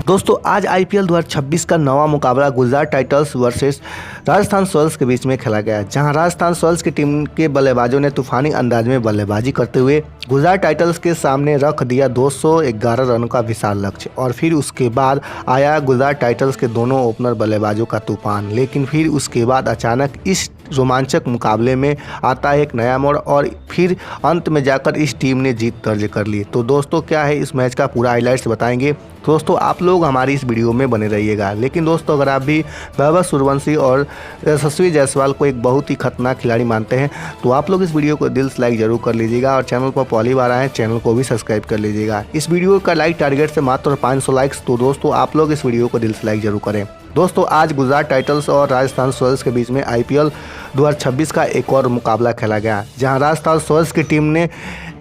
दोस्तों आज आईपीएल 2026 का नवा मुकाबला Gujarat Titans versus Rajasthan Royals के बीच में खेला गया, जहां राजस्थान रॉयल्स की टीम के बल्लेबाजों ने तूफानी अंदाज में बल्लेबाजी करते हुए गुजरात टाइटंस के सामने रख दिया 211 रनों का विशाल लक्ष्य। और फिर उसके बाद आया गुजरात टाइटंस के दोनों ओपनर बल्लेबाजों का तूफान। लेकिन फिर उसके बाद अचानक इस रोमांचक मुकाबले में आता है एक नया मोड़ और फिर अंत में जाकर इस टीम ने जीत दर्ज कर ली। तो दोस्तों क्या है इस मैच का पूरा हाइलाइट्स बताएंगे। दोस्तों आप लोग हमारी इस वीडियो में बने रहिएगा। लेकिन दोस्तों अगर आप भी वैभव सूर्यवंशी और यशस्वी जायसवाल को एक बहुत ही खतरनाक खिलाड़ी मानते हैं तो आप लोग इस वीडियो को दिल से लाइक जरूर कर लीजिएगा और चैनल पर पहली बार आए चैनल को भी सब्सक्राइब कर लीजिएगा। इस वीडियो का लाइक टारगेट से मात्र 500 लाइक्स, तो दोस्तों आप लोग इस वीडियो को दिल से लाइक जरूर करें। दोस्तों आज गुजरात टाइटंस और राजस्थान रॉयल्स के बीच में आईपीएल 2026 का एक और मुकाबला खेला गया, जहां राजस्थान रॉयल्स की टीम ने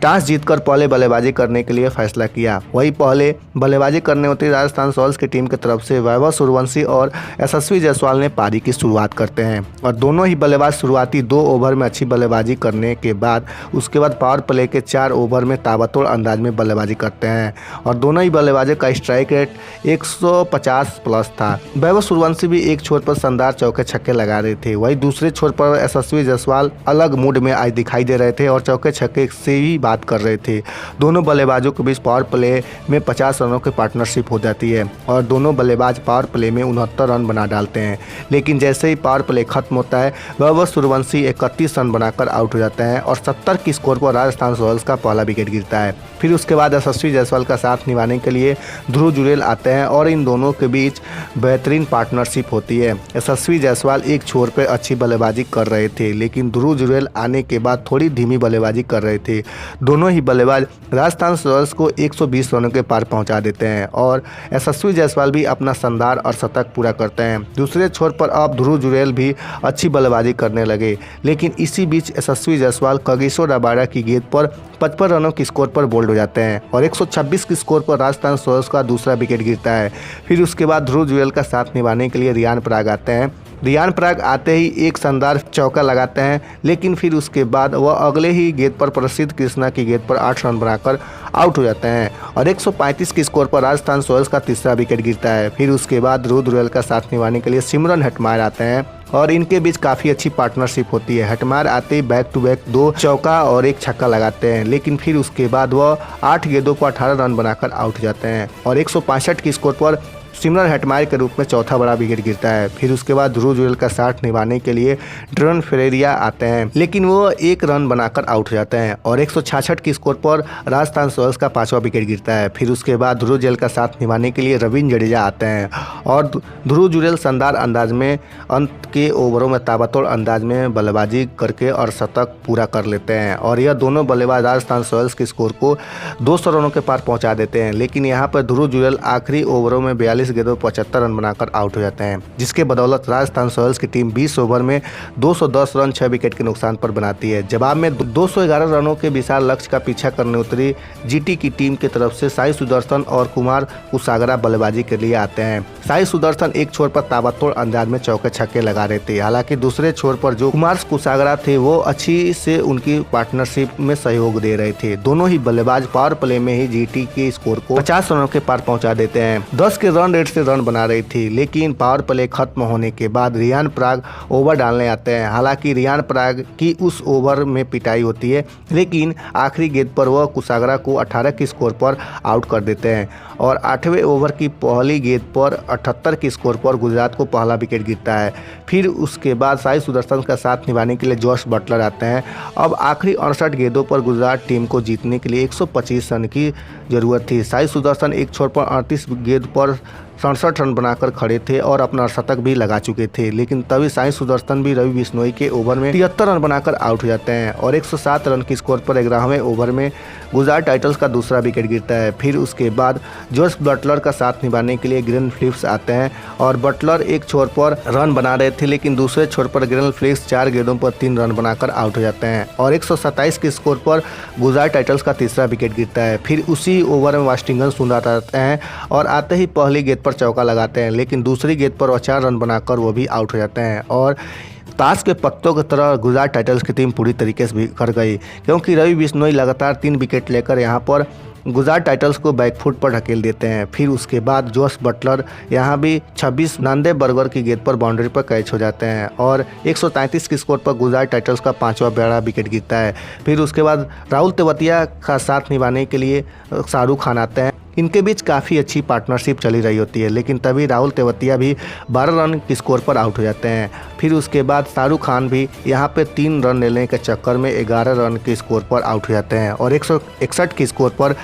टॉस जीतकर पहले बल्लेबाजी करने के लिए फैसला किया। वही पहले बल्लेबाजी करने होती राजस्थान रॉयल्स की टीम की तरफ से वैभव सूर्यवंशी और यशस्वी जायसवाल ने पारी की शुरुआत करते हैं और दोनों ही बल्लेबाज शुरुआती 2 ओवर में अच्छी बल्लेबाजी करने के बाद उसके बाद पावर प्ले के 4 ओवर में ताबड़तोड़ अंदाज में बल्लेबाजी करते हैं और दोनों ही बल्लेबाजों का स्ट्राइक रेट 150 प्लस था। वैभव सूर्यवंशी भी एक छोर पर शानदार चौके छक्के लगा रहे थे, वही दूसरे छोर पर यशस्वी जायसवाल अलग मूड में आज दिखाई दे रहे थे और चौके छक्के से ही बात कर रहे थे। दोनों बल्लेबाजों के बीच पावर प्ले में 50 रनों की पार्टनरशिप हो जाती है और दोनों बल्लेबाज पावर प्ले में 69 रन बना डालते हैं। लेकिन जैसे ही पावर प्ले खत्म होता है वैभव सूर्यवंशी 31 रन बनाकर आउट हो जाते हैं और 70 की स्कोर पर राजस्थान रॉयल्स का पहला विकेट गिरता है। फिर उसके बाद यशस्वी जायसवाल का साथ निभाने के लिए ध्रुव जुरेल आते हैं और इन दोनों के बीच बेहतरीन पार्टनरशिप होती है। यशस्वी जायसवाल एक छोर पर अच्छी बल्लेबाजी कर रहे थे, लेकिन ध्रुव जुरेल आने के बाद थोड़ी धीमी बल्लेबाजी कर रहे थे। दोनों ही बल्लेबाज राजस्थान रॉयल्स को 120 रनों के पार पहुंचा देते हैं और यशस्वी जायसवाल भी अपना शानदार और शतक पूरा करते हैं। दूसरे छोर पर अब ध्रुव जुरेल भी अच्छी बल्लेबाजी करने लगे, लेकिन इसी बीच यशस्वी जायसवाल कगिसो रबाडा की गेंद पर 55 रनों की स्कोर पर बोल्ड हो जाते हैं और 126 की स्कोर पर राजस्थान रॉयल्स का दूसरा विकेट गिरता है। फिर उसके बाद ध्रुव जुरेल का साथ निभाने के लिए रियान पराग आते हैं। रियान पराग आते ही एक शानदार चौका लगाते हैं, लेकिन फिर उसके बाद वह अगले ही गेंद पर प्रसिद्ध कृष्णा की गेंद पर 8 रन बनाकर आउट हो जाते हैं और 135 की स्कोर पर राजस्थान रॉयल्स का तीसरा विकेट गिरता है। फिर उसके बाद ध्रुव जुरेल का साथ निभाने के लिए सिमरन हेटमायर आते हैं और इनके बीच काफ़ी अच्छी पार्टनरशिप होती है। हेटमायर आते ही बैक टू बैक 2 चौका और 1 छक्का लगाते हैं, लेकिन फिर उसके बाद वह 8 गेंदों पर 18 रन बनाकर आउट हो जाते हैं और 165 की स्कोर पर सिमरन हेटमायर के रूप में चौथा बड़ा विकेट गिरता है। फिर उसके बाद ध्रुव जुरेल का साथ निभाने के लिए ड्रेन फेरेरिया आते हैं, लेकिन वो 1 रन बनाकर आउट हो जाते हैं और 166 की स्कोर पर राजस्थान रॉयल्स का 5वां विकेट गिरता है। फिर उसके बाद ध्रुव जुरेल का साथ निभाने के लिए रविंद्र जडेजा आते हैं और ध्रुव जुरेल शानदार अंदाज में अंत के ओवरों में ताबड़तोड़ अंदाज में बल्लेबाजी करके और शतक पूरा कर लेते हैं और यह दोनों बल्लेबाज राजस्थान रॉयल्स के स्कोर को 200 रनों के पार पहुँचा देते हैं। लेकिन यहाँ पर ध्रुव जुरेल आखिरी ओवरों में 42 गेंदों 75 रन बनाकर आउट हो जाते हैं, जिसके बदौलत राजस्थान रॉयल्स की टीम 20 ओवर में 210 रन 6 विकेट के नुकसान पर बनाती है। जवाब में 211 रनों के विशाल लक्ष्य का पीछा करने उतरी जीटी की टीम की तरफ से साई सुदर्शन और कुमार कुसागरा बल्लेबाजी के लिए आते हैं। साई सुदर्शन एक छोर पर ताबड़तोड़ अंदाज में चौके छक्के लगा रहे थे, हालांकि दूसरे छोर पर जो कुमार कुसागरा थे वो अच्छी से उनकी पार्टनरशिप में सहयोग दे रहे थे। दोनों ही बल्लेबाज पावर प्ले में ही जीटी के स्कोर को 50 रनों के पार पहुंचा देते हैं। 10 के रन रेट से रन बना रही थी, लेकिन पावर प्ले खत्म होने के बाद रियान पराग ओवर डालने आते हैं। हालांकि रियान पराग की उस ओवर में पिटाई होती है, लेकिन आखिरी गेंद पर वह कुसागरा को 18 की स्कोर पर आउट कर देते हैं और 8वें ओवर की पहली गेंद पर 78 की स्कोर पर गुजरात को पहला विकेट गिरता है। फिर उसके बाद साई सुदर्शन का साथ निभाने के लिए जॉश बटलर आते हैं। अब आखिरी 68 गेंदों पर गुजरात टीम को जीतने के लिए 125 रन की जरूरत थी। साई सुदर्शन एक छोर पर 38 गेंद पर 67 रन बनाकर खड़े थे और अपना शतक भी लगा चुके थे, लेकिन तभी साई सुदर्शन भी रवि बिश्नोई के ओवर में 73 रन बनाकर आउट हो जाते हैं और 107 रन की स्कोर पर 11वें ओवर में गुजरात टाइटंस का दूसरा विकेट गिरता है। फिर उसके बाद जॉश बटलर का साथ निभाने के लिए ग्लेन फिलिप्स आते हैं और बटलर एक छोर पर रन बना रहे थे, लेकिन दूसरे छोर पर ग्लेन फिलिप्स 4 गेंदों पर 3 रन बनाकर आउट हो जाते हैं और 127 के स्कोर पर गुजरात टाइटंस का तीसरा विकेट गिरता है। फिर उसी ओवर में वाशिंगटन सुंदर आते हैं और आते ही पहली गेंद पर चौका लगाते हैं, लेकिन दूसरी गेंद पर वह 4 रन बनाकर वो भी आउट हो जाते हैं और ताश के पत्तों की तरह गुजरात टाइटंस की टीम पूरी तरीके से बिखर गई, क्योंकि रवि बिश्नोई लगातार 3 विकेट लेकर यहाँ पर गुजरात टाइटल्स को बैकफुट पर ढकेल देते हैं। फिर उसके बाद जोस बटलर यहाँ भी 26 नांदे बर्गर की गेंद पर बाउंड्री पर कैच हो जाते हैं और 133 के स्कोर पर गुजरात टाइटल्स का 5वां बड़ा विकेट गिरता है। फिर उसके बाद राहुल तेवतिया का साथ निभाने के लिए शाहरुख खान आते हैं। इनके बीच काफ़ी अच्छी पार्टनरशिप चली रही होती है, लेकिन तभी राहुल तेवतिया भी 12 रन के स्कोर पर आउट हो जाते हैं। फिर उसके बाद शाहरुख खान भी यहाँ पे 3 रन लेने के चक्कर में 11 रन के स्कोर पर आउट हो जाते हैं और 161 के स्कोर पर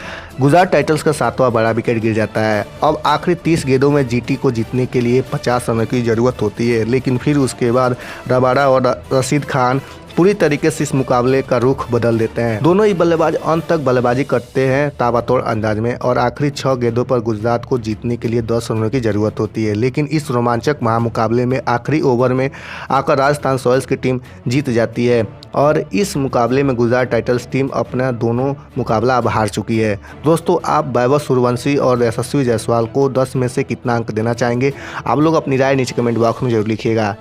गुजरात टाइटल्स का 7वां बड़ा विकेट गिर जाता है। अब आखिरी 30 गेंदों में जीटी को जीतने के लिए 50 रनों की ज़रूरत होती है, लेकिन फिर उसके बाद रबाडा और रशीद खान पूरी तरीके से इस मुकाबले का रुख बदल देते हैं। दोनों ही बल्लेबाज अंत तक बल्लेबाजी करते हैं ताबड़तोड़ अंदाज में और आखिरी 6 गेंदों पर गुजरात को जीतने के लिए 10 रनों की जरूरत होती है, लेकिन इस रोमांचक महामुकाबले में आखिरी ओवर में आकर राजस्थान रॉयल्स की टीम जीत जाती है और इस मुकाबले में गुजरात टाइटल्स टीम अपना दोनों मुकाबला अब हार चुकी है। दोस्तों, आप वैभव सूर्यवंशी और यशस्वी जायसवाल को 10 में से कितना अंक देना चाहेंगे? आप लोग अपनी राय नीचे कमेंट बॉक्स में जरूर लिखिएगा।